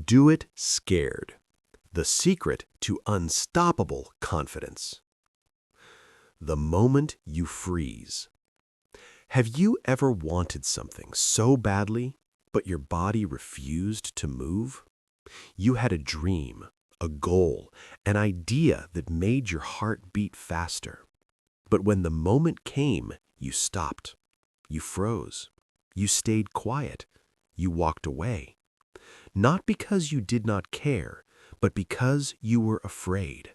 Do it scared. The secret to unstoppable confidence. The moment you freeze. Have you ever wanted something so badly, but your body refused to move? You had a dream, a goal, an idea that made your heart beat faster. But when the moment came, you stopped. You froze. You stayed quiet. You walked away. Not because you did not care, but because you were afraid.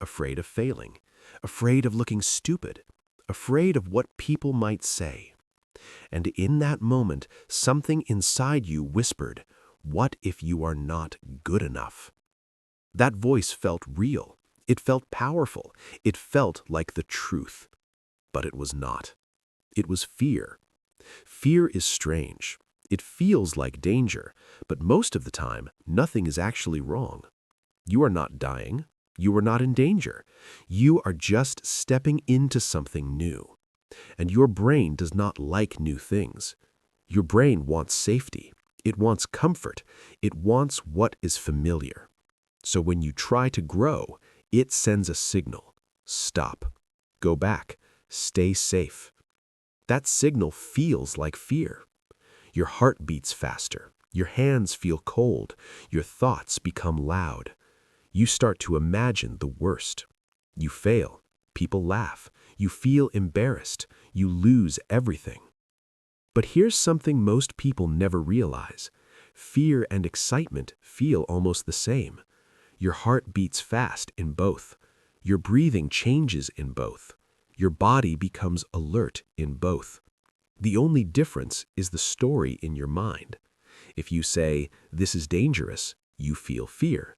Afraid of failing, afraid of looking stupid, afraid of what people might say. And in that moment, something inside you whispered, "What if you are not good enough?" That voice felt real. It felt powerful. It felt like the truth. But it was not. It was fear. Fear is strange. It feels like danger, but most of the time, nothing is actually wrong. You are not dying. You are not in danger. You are just stepping into something new. And your brain does not like new things. Your brain wants safety. It wants comfort. It wants what is familiar. So when you try to grow, it sends a signal. Stop. Go back. Stay safe. That signal feels like fear. Your heart beats faster. Your hands feel cold. Your thoughts become loud. You start to imagine the worst. You fail. People laugh. You feel embarrassed. You lose everything. But here's something most people never realize. Fear and excitement feel almost the same. Your heart beats fast in both. Your breathing changes in both. Your body becomes alert in both. The only difference is the story in your mind. If you say, "This is dangerous," you feel fear.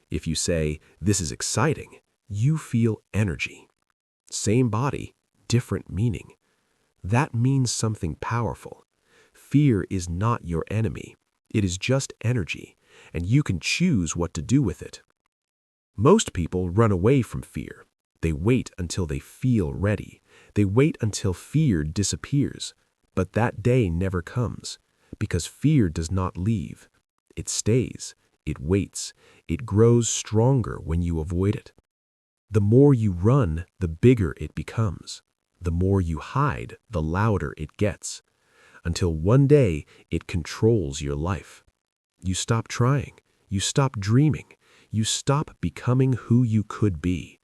If you say, "This is exciting," you feel energy. Same body, different meaning. That means something powerful. Fear is not your enemy. It is just energy, and you can choose what to do with it. Most people run away from fear. They wait until they feel ready. They wait until fear disappears. But that day never comes, because fear does not leave. It stays. It waits. It grows stronger when you avoid it. The more you run, the bigger it becomes. The more you hide, the louder it gets. Until one day, it controls your life. You stop trying. You stop dreaming. You stop becoming who you could be.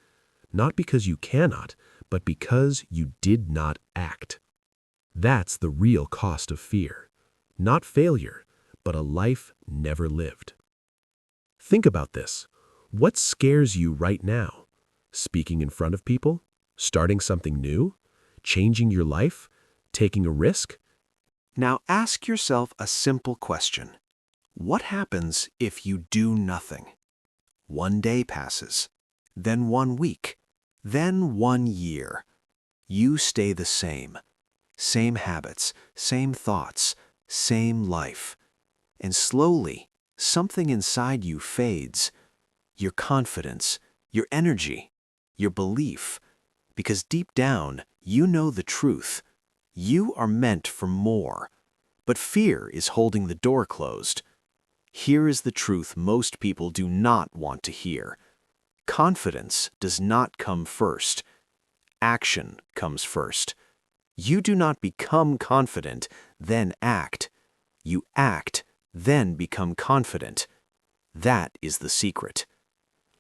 Not because you cannot, but because you did not act. That's the real cost of fear. Not failure, but a life never lived. Think about this. What scares you right now? Speaking in front of people? Starting something new? Changing your life? Taking a risk? Now ask yourself a simple question. What happens if you do nothing? One day passes, then 1 week, then 1 year. You stay the same. Same habits, same thoughts, same life. And slowly, something inside you fades. Your confidence, your energy, your belief. Because deep down, you know the truth. You are meant for more. But fear is holding the door closed. Here is the truth most people do not want to hear. Confidence does not come first. Action comes first. You do not become confident, then act. You act, then become confident. That is the secret.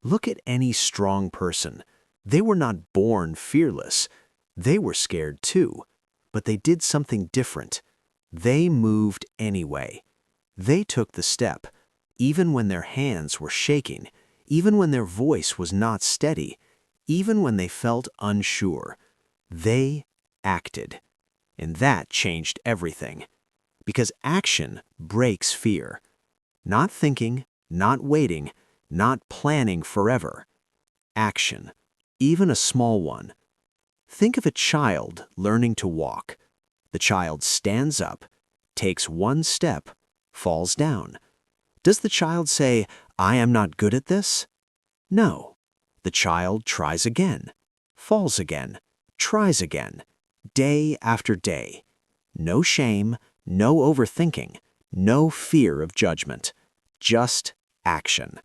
Look at any strong person. They were not born fearless. They were scared too, but they did something different. They moved anyway. They took the step, even when their hands were shaking, even when their voice was not steady, even when they felt unsure. They acted. And that changed everything. Because action breaks fear. Not thinking, not waiting, not planning forever. Action, even a small one. Think of a child learning to walk. The child stands up, takes 1 step, falls down. Does the child say, "I am not good at this"? No. The child tries again, falls again, tries again, day after day. No shame, no overthinking, no fear of judgment. just action.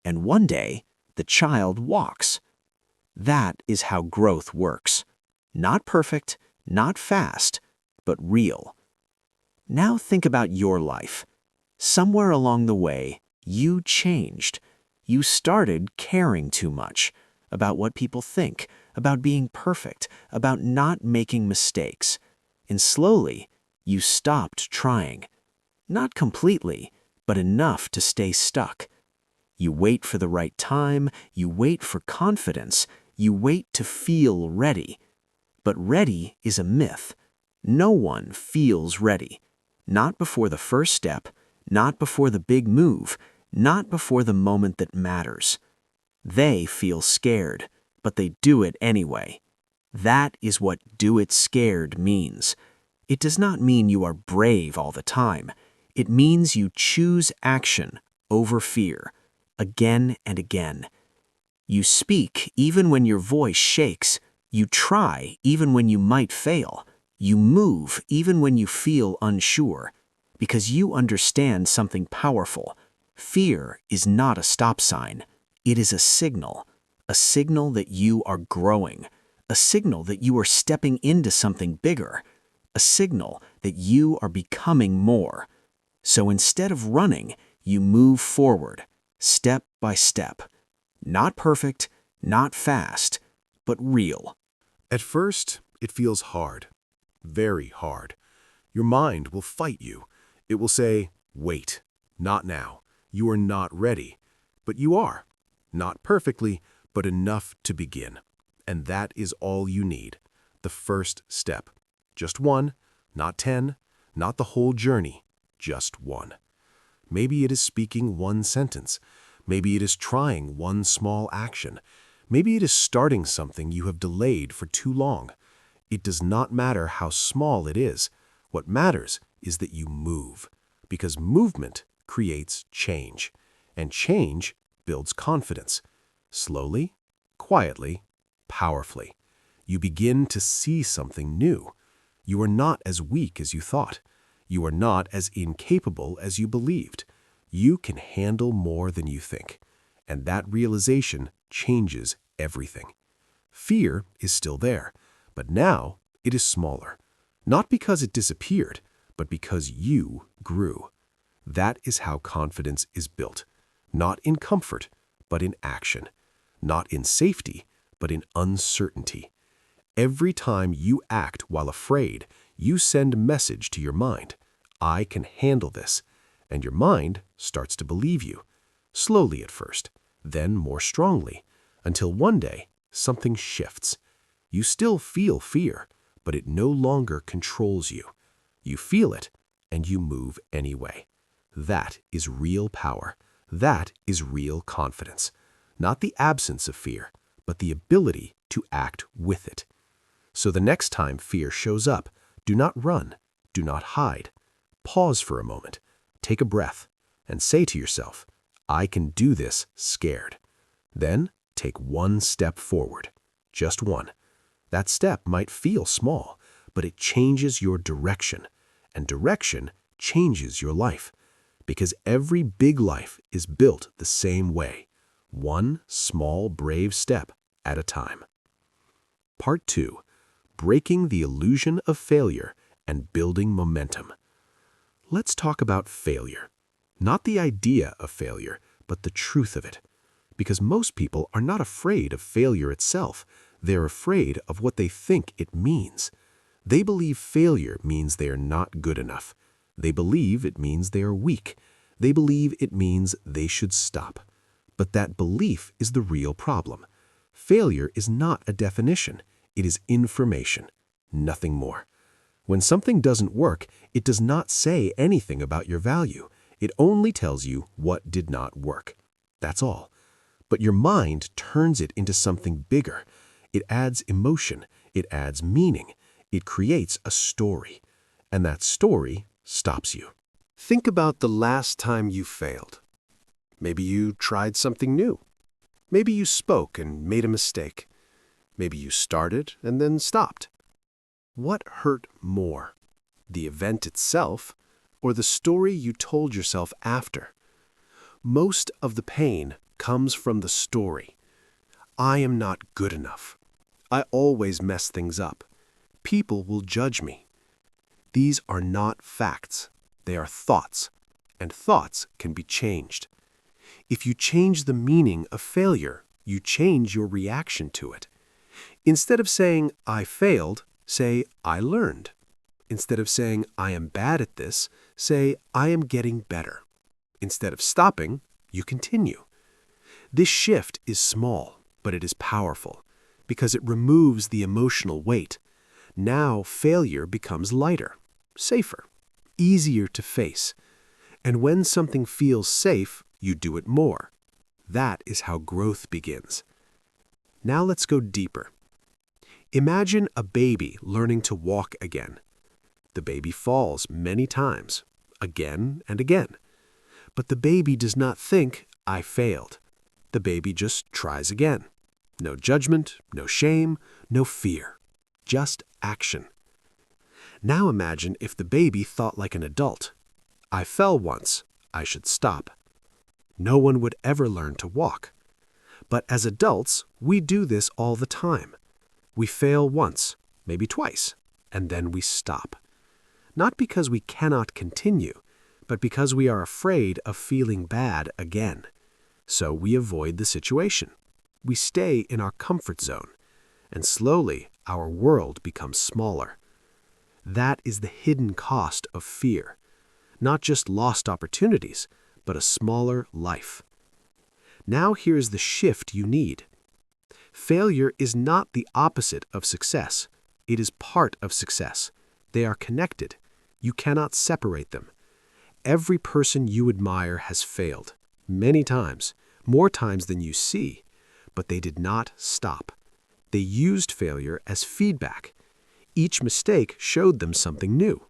And one day, the child walks. That is how growth works. Not perfect, not fast, but real. Now think about your life. Somewhere along the way, you changed. You started caring too much about what people think, about being perfect, about not making mistakes. And slowly, you stopped trying. Not completely, but enough to stay stuck. You wait for the right time, you wait for confidence, you wait to feel ready. But ready is a myth. No one feels ready. Not before the first step, not before the big move, not before the moment that matters. They feel scared, but they do it anyway. That is what "do it scared" means. It does not mean you are brave all the time. It means you choose action over fear, again and again. You speak even when your voice shakes. You try even when you might fail. You move even when you feel unsure, because you understand something powerful. Fear is not a stop sign. It is a signal that you are growing, a signal that you are stepping into something bigger, a signal that you are becoming more. So instead of running, you move forward, step by step. Not perfect, not fast, but real. At first, it feels hard, very hard. Your mind will fight you. It will say, wait, not now. You are not ready. But you are. Not perfectly, but enough to begin. And that is all you need. The first step. Just one, not 10, not the whole journey, just one. Maybe it is speaking one sentence. Maybe it is trying one small action. Maybe it is starting something you have delayed for too long. It does not matter how small it is. What matters is that you move, because movement creates change, and change builds confidence. Slowly, quietly, powerfully, you begin to see something new. You are not as weak as you thought. You are not as incapable as you believed. You can handle more than you think, and that realization changes everything. Fear is still there, but now it is smaller. Not because it disappeared, but because you grew. That is how confidence is built. Not in comfort, but in action. Not in safety, but in uncertainty. Every time you act while afraid, you send a message to your mind. I can handle this. And your mind starts to believe you. Slowly at first, then more strongly, until one day something shifts. You still feel fear, but it no longer controls you. You feel it, and you move anyway. That is real power. That is real confidence. Not the absence of fear, but the ability to act with it. So the next time fear shows up, do not run, do not hide. Pause for a moment, take a breath, and say to yourself, I can do this scared. Then take one step forward, just one. That step might feel small, but it changes your direction, and direction changes your life, because every big life is built the same way, one small brave step at a time. Part 2. Breaking the illusion of failure and building momentum. Let's talk about failure. Not the idea of failure, but the truth of it. Because most people are not afraid of failure itself. They're afraid of what they think it means. They believe failure means they are not good enough. They believe it means they are weak. They believe it means they should stop. But that belief is the real problem. Failure is not a definition. It is information, nothing more. When something doesn't work, it does not say anything about your value. It only tells you what did not work. That's all. But your mind turns it into something bigger. It adds emotion. It adds meaning. It creates a story. And that story stops you. Think about the last time you failed. Maybe you tried something new. Maybe you spoke and made a mistake. Maybe you started and then stopped. What hurt more, the event itself or the story you told yourself after? Most of the pain comes from the story. I am not good enough. I always mess things up. People will judge me. These are not facts. They are thoughts, and thoughts can be changed. If you change the meaning of failure, you change your reaction to it. Instead of saying, I failed, say, I learned. Instead of saying, I am bad at this, say, I am getting better. Instead of stopping, you continue. This shift is small, but it is powerful, because it removes the emotional weight. Now failure becomes lighter, safer, easier to face. And when something feels safe, you do it more. That is how growth begins. Now let's go deeper. Imagine a baby learning to walk again. The baby falls many times, again and again. But the baby does not think, I failed. The baby just tries again. No judgment, no shame, no fear. Just action. Now imagine if the baby thought like an adult. I fell once. I should stop. No one would ever learn to walk. But as adults, we do this all the time. We fail once, maybe twice, and then we stop. Not because we cannot continue, but because we are afraid of feeling bad again. So we avoid the situation. We stay in our comfort zone, and slowly our world becomes smaller. That is the hidden cost of fear. Not just lost opportunities, but a smaller life. Now here's the shift you need. Failure is not the opposite of success. It is part of success. They are connected. You cannot separate them. Every person you admire has failed, many times, more times than you see, but they did not stop. They used failure as feedback. Each mistake showed them something new.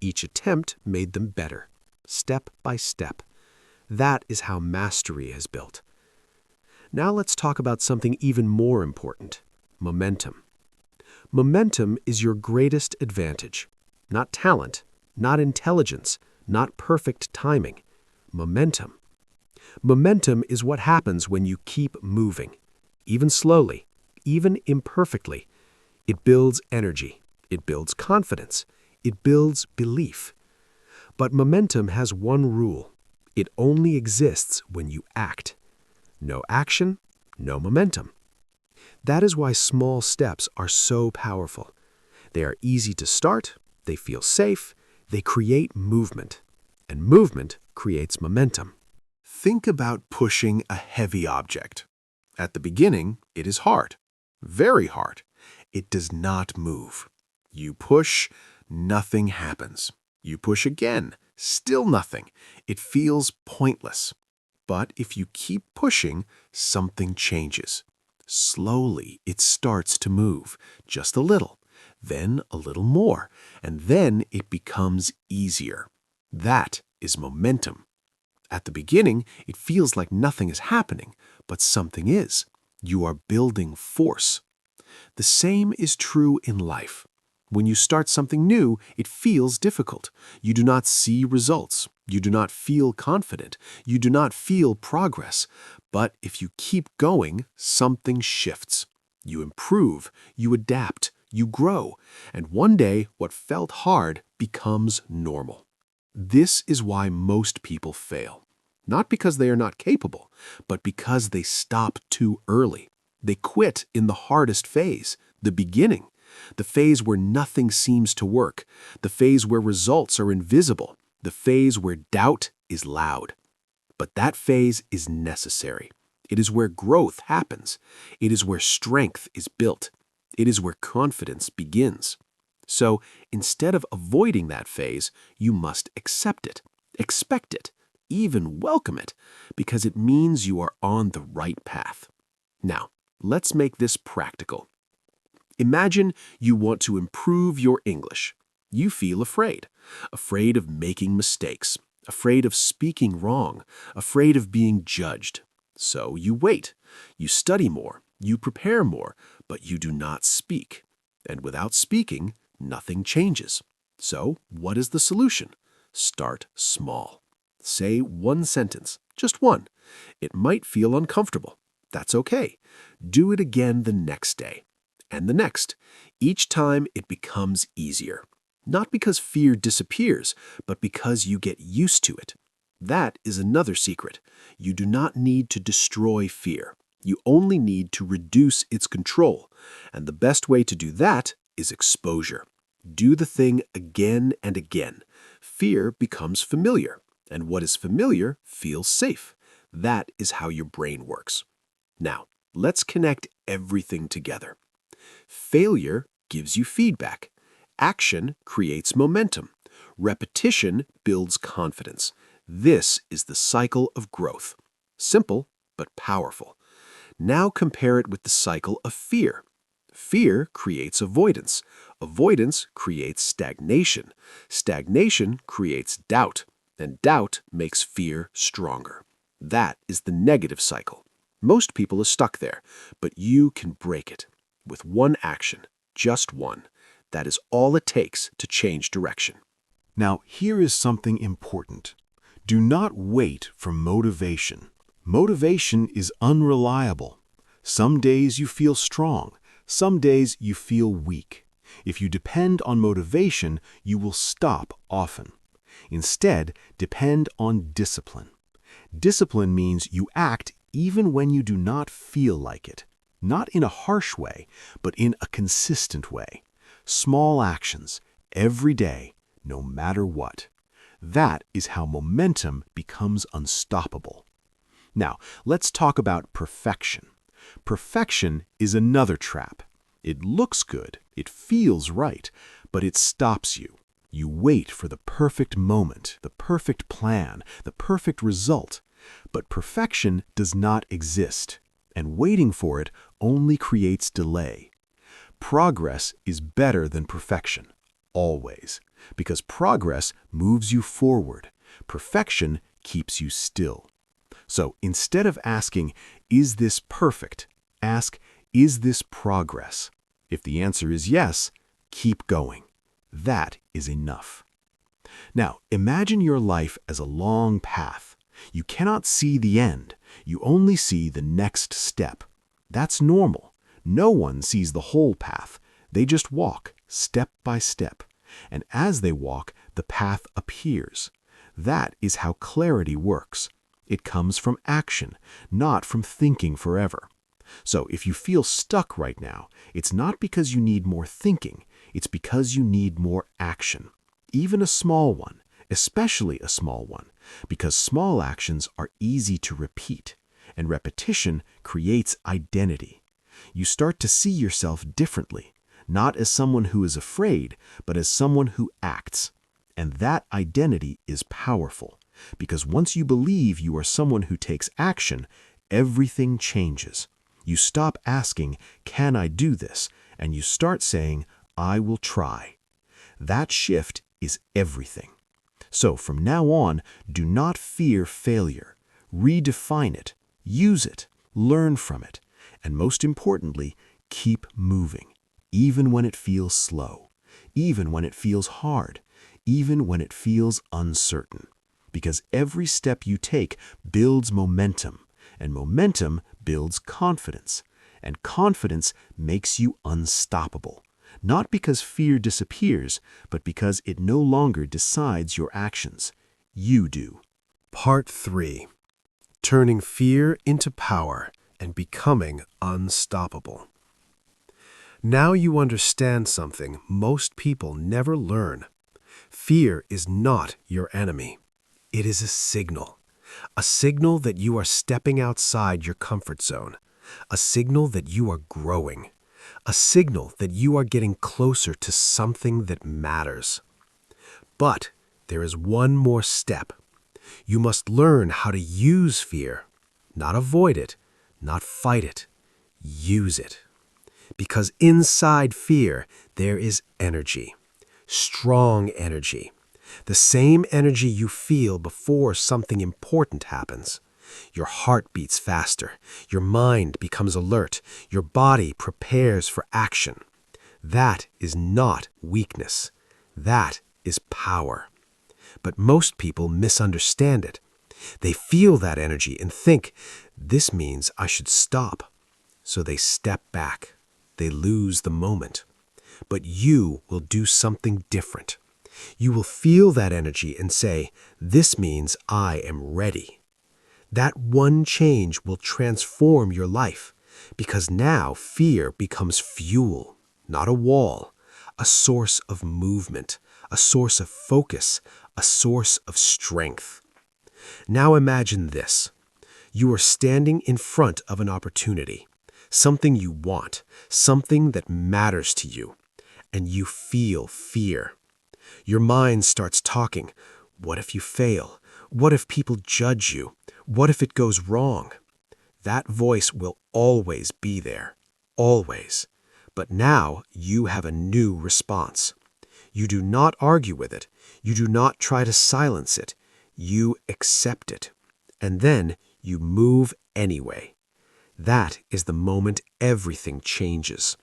Each attempt made them better, step by step. That is how mastery is built. Now let's talk about something even more important, momentum. Momentum is your greatest advantage. Not talent, not intelligence, not perfect timing. Momentum. Momentum is what happens when you keep moving, even slowly, even imperfectly. It builds energy. It builds confidence. It builds belief. But momentum has one rule. It only exists when you act. No action, no momentum. That is why small steps are so powerful. They are easy to start, they feel safe, they create movement. And movement creates momentum. Think about pushing a heavy object. At the beginning, it is hard, very hard. It does not move. You push, nothing happens. You push again, still nothing. It feels pointless. But if you keep pushing, something changes. Slowly, it starts to move, just a little, then a little more, and then it becomes easier. That is momentum. At the beginning, it feels like nothing is happening, but something is. You are building force. The same is true in life. When you start something new, it feels difficult. You do not see results. You do not feel confident. You do not feel progress. But if you keep going, something shifts. You improve, you adapt, you grow, and one day what felt hard becomes normal. This is why most people fail. Not because they are not capable, but because they stop too early. They quit in the hardest phase, the beginning. The phase where nothing seems to work, the phase where results are invisible, the phase where doubt is loud. But that phase is necessary. It is where growth happens. It is where strength is built. It is where confidence begins. So instead of avoiding that phase, you must accept it, expect it, even welcome it, because it means you are on the right path. Now, let's make this practical. Imagine you want to improve your English. You feel afraid of making mistakes, afraid of speaking wrong, afraid of being judged. So you wait, you study more, you prepare more, but you do not speak. And without speaking, nothing changes. So what is the solution? Start small. Say one sentence, just one. It might feel uncomfortable. That's okay. Do it again the next day, and the next. Each time it becomes easier. Not because fear disappears, but because you get used to it. That is another secret. You do not need to destroy fear. You only need to reduce its control. And the best way to do that is exposure. Do the thing again and again. Fear becomes familiar, and what is familiar feels safe. That is how your brain works. Now, let's connect everything together. Failure gives you feedback. Action creates momentum. Repetition builds confidence. This is the cycle of growth. Simple, but powerful. Now compare it with the cycle of fear. Fear creates avoidance. Avoidance creates stagnation. Stagnation creates doubt, and doubt makes fear stronger. That is the negative cycle. Most people are stuck there, but you can break it with one action, just one. That is all it takes to change direction. Now, here is something important. Do not wait for motivation. Motivation is unreliable. Some days you feel strong. Some days you feel weak. If you depend on motivation, you will stop often. Instead, depend on discipline. Discipline means you act even when you do not feel like it. Not in a harsh way, but in a consistent way. Small actions, every day, no matter what. That is how momentum becomes unstoppable. Now, let's talk about perfection. Perfection is another trap. It looks good, it feels right, but it stops you. You wait for the perfect moment, the perfect plan, the perfect result. But perfection does not exist, and waiting for it only creates delay. Progress is better than perfection, always, because progress moves you forward. Perfection keeps you still. So instead of asking, "Is this perfect?" ask, "Is this progress?" If the answer is yes, keep going. That is enough. Now, imagine your life as a long path. You cannot see the end. You only see the next step. That's normal. No one sees the whole path. They just walk, step by step. And as they walk, the path appears. That is how clarity works. It comes from action, not from thinking forever. So if you feel stuck right now, it's not because you need more thinking. It's because you need more action. Even a small one, especially a small one, because small actions are easy to repeat, and repetition creates identity. You start to see yourself differently, not as someone who is afraid, but as someone who acts. And that identity is powerful, because once you believe you are someone who takes action, everything changes. You stop asking, "Can I do this?" and you start saying, "I will try." That shift is everything. So from now on, do not fear failure. Redefine it, use it, learn from it, and most importantly, keep moving, even when it feels slow, even when it feels hard, even when it feels uncertain. Because every step you take builds momentum, and momentum builds confidence, and confidence makes you unstoppable. Not because fear disappears, but because it no longer decides your actions. You do. Part 3. Turning fear into power and becoming unstoppable. Now you understand something most people never learn. Fear is not your enemy. It is a signal that you are stepping outside your comfort zone, a signal that you are growing, a signal that you are getting closer to something that matters. But there is one more step. You must learn how to use fear, not avoid it, not fight it. Use it. Because inside fear, there is energy, strong energy. The same energy you feel before something important happens. Your heart beats faster, your mind becomes alert, your body prepares for action. That is not weakness. That is power. But most people misunderstand it. They feel that energy and think, this means I should stop. So they step back. They lose the moment. But you will do something different. You will feel that energy and say, this means I am ready. That one change will transform your life because now fear becomes fuel, not a wall, a source of movement, a source of focus, a source of strength. Now imagine this. You are standing in front of an opportunity, something you want, something that matters to you, and you feel fear. Your mind starts talking. What if you fail? What if people judge you? What if it goes wrong? That voice will always be there, always. But now you have a new response. You do not argue with it. You do not try to silence it. You accept it. And then you move anyway. That is the moment everything changes.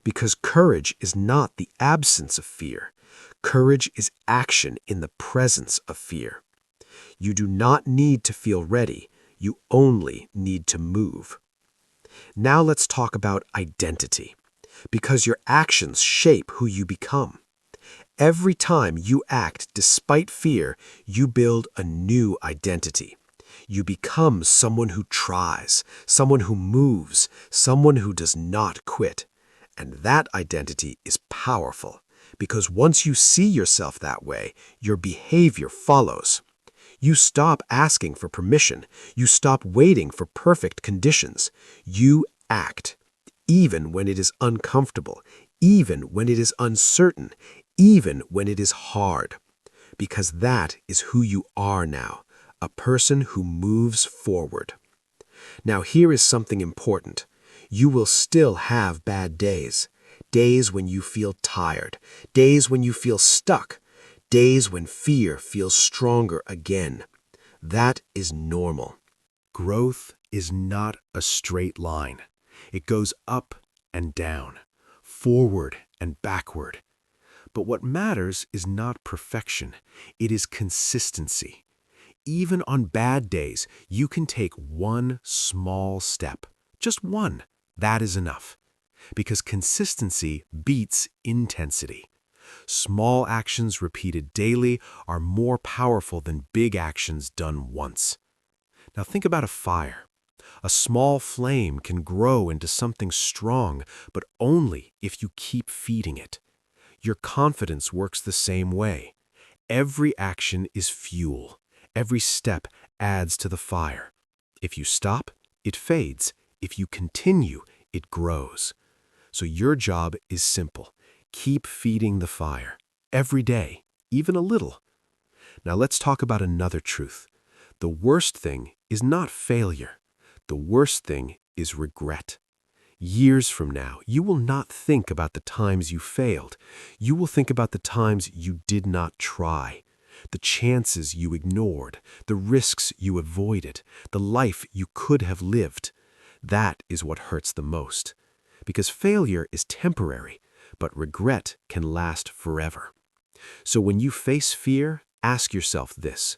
Because courage is not the absence of fear. Courage is action in the presence of fear. You do not need to feel ready. You only need to move. Now let's talk about identity. Because your actions shape who you become. Every time you act despite fear, you build a new identity. You become someone who tries, someone who moves, someone who does not quit. And that identity is powerful, because once you see yourself that way, your behavior follows. You stop asking for permission. You stop waiting for perfect conditions. You act, even when it is uncomfortable, even when it is uncertain, even when it is hard. Because that is who you are now, a person who moves forward. Now here is something important. You will still have bad days. Days when you feel tired. Days when you feel stuck. Days when fear feels stronger again. That is normal. Growth is not a straight line. It goes up and down, forward and backward. But what matters is not perfection. It is consistency. Even on bad days, you can take one small step. Just one. That is enough. Because consistency beats intensity. Small actions repeated daily are more powerful than big actions done once. Now think about a fire. A small flame can grow into something strong, but only if you keep feeding it. Your confidence works the same way. Every action is fuel. Every step adds to the fire. If you stop, it fades. If you continue, it grows. So your job is simple. Keep feeding the fire. Every day, even a little. Now let's talk about another truth. The worst thing is not failure. The worst thing is regret. Years from now, you will not think about the times you failed. You will think about the times you did not try, the chances you ignored, the risks you avoided, the life you could have lived. That is what hurts the most. Because failure is temporary, but regret can last forever. So when you face fear, ask yourself this: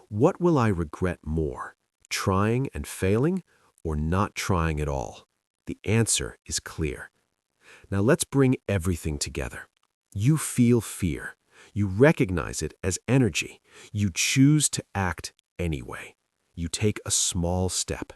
what will I regret more, trying and failing, or not trying at all? The answer is clear. Now let's bring everything together. You feel fear. You recognize it as energy. You choose to act anyway. You take a small step.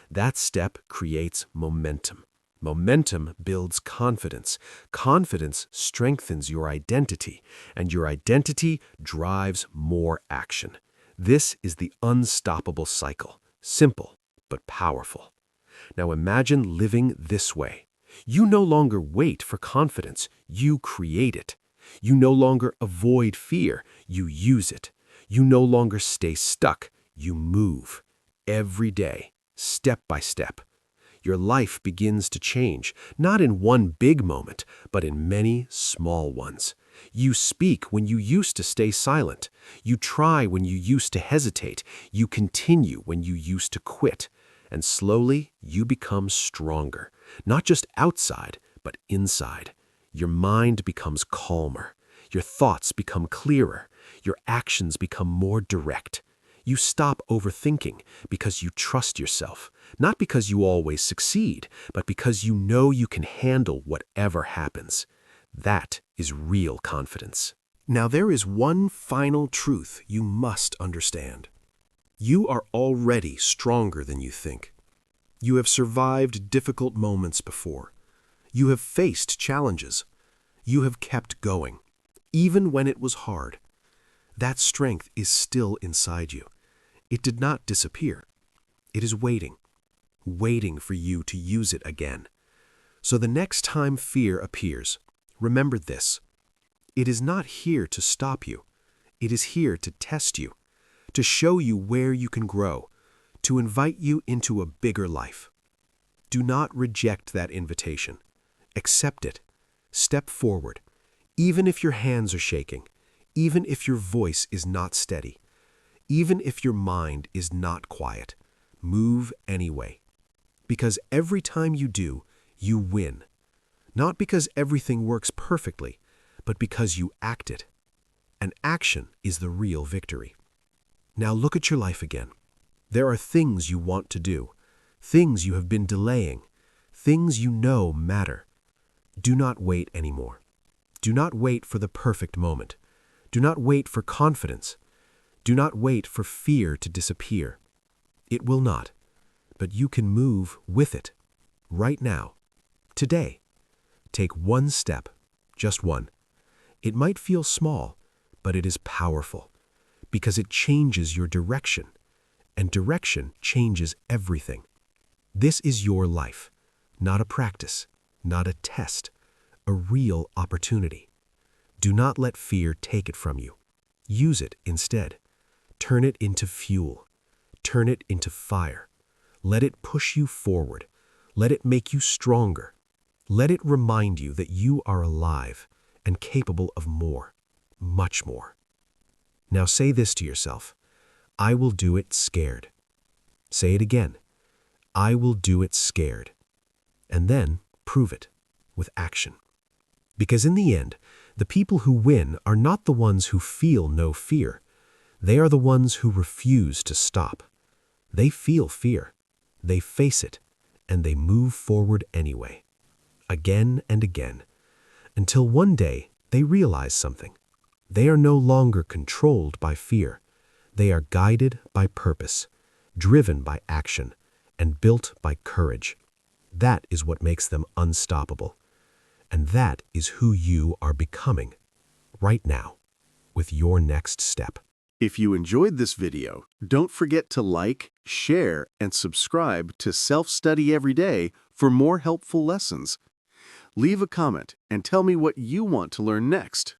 That step creates momentum. Momentum builds confidence. Confidence strengthens your identity, and your identity drives more action. This is the unstoppable cycle. Simple, but powerful. Now imagine living this way. You no longer wait for confidence. You create it. You no longer avoid fear. You use it. You no longer stay stuck. You move. Every day, step by step. Your life begins to change, not in one big moment, but in many small ones. You speak when you used to stay silent. You try when you used to hesitate. You continue when you used to quit. And slowly, you become stronger, not just outside, but inside. Your mind becomes calmer. Your thoughts become clearer. Your actions become more direct. You stop overthinking because you trust yourself, not because you always succeed, but because you know you can handle whatever happens. That is real confidence. Now there is one final truth you must understand. You are already stronger than you think. You have survived difficult moments before. You have faced challenges. You have kept going, even when it was hard. That strength is still inside you. It did not disappear. It is waiting for you to use it again. So the next time fear appears, remember this. It is not here to stop you. It is here to test you, to show you where you can grow, to invite you into a bigger life. Do not reject that invitation. Accept it. Step forward, even if your hands are shaking, even if your voice is not steady, even if your mind is not quiet. Move anyway. Because every time you do, you win. Not because everything works perfectly, but because you act it. And action is the real victory. Now look at your life again. There are things you want to do, things you have been delaying, things you know matter. Do not wait anymore. Do not wait for the perfect moment. Do not wait for confidence. Do not wait for fear to disappear. It will not, but you can move with it, right now, today. Take one step, just one. It might feel small, but it is powerful, because it changes your direction, and direction changes everything. This is your life, not a practice, not a test, a real opportunity. Do not let fear take it from you. Use it instead. Turn it into fuel. Turn it into fire. Let it push you forward. Let it make you stronger. Let it remind you that you are alive and capable of more, much more. Now say this to yourself. I will do it scared. Say it again. I will do it scared. And then prove it with action. Because in the end, the people who win are not the ones who feel no fear. They are the ones who refuse to stop. They feel fear. They face it, and they move forward anyway. Again and again, until one day they realize something. They are no longer controlled by fear. They are guided by purpose, driven by action, and built by courage. That is what makes them unstoppable. And that is who you are becoming right now with your next step. If you enjoyed this video, don't forget to like, share, and subscribe to Self-Study Every Day for more helpful lessons. Leave a comment and tell me what you want to learn next.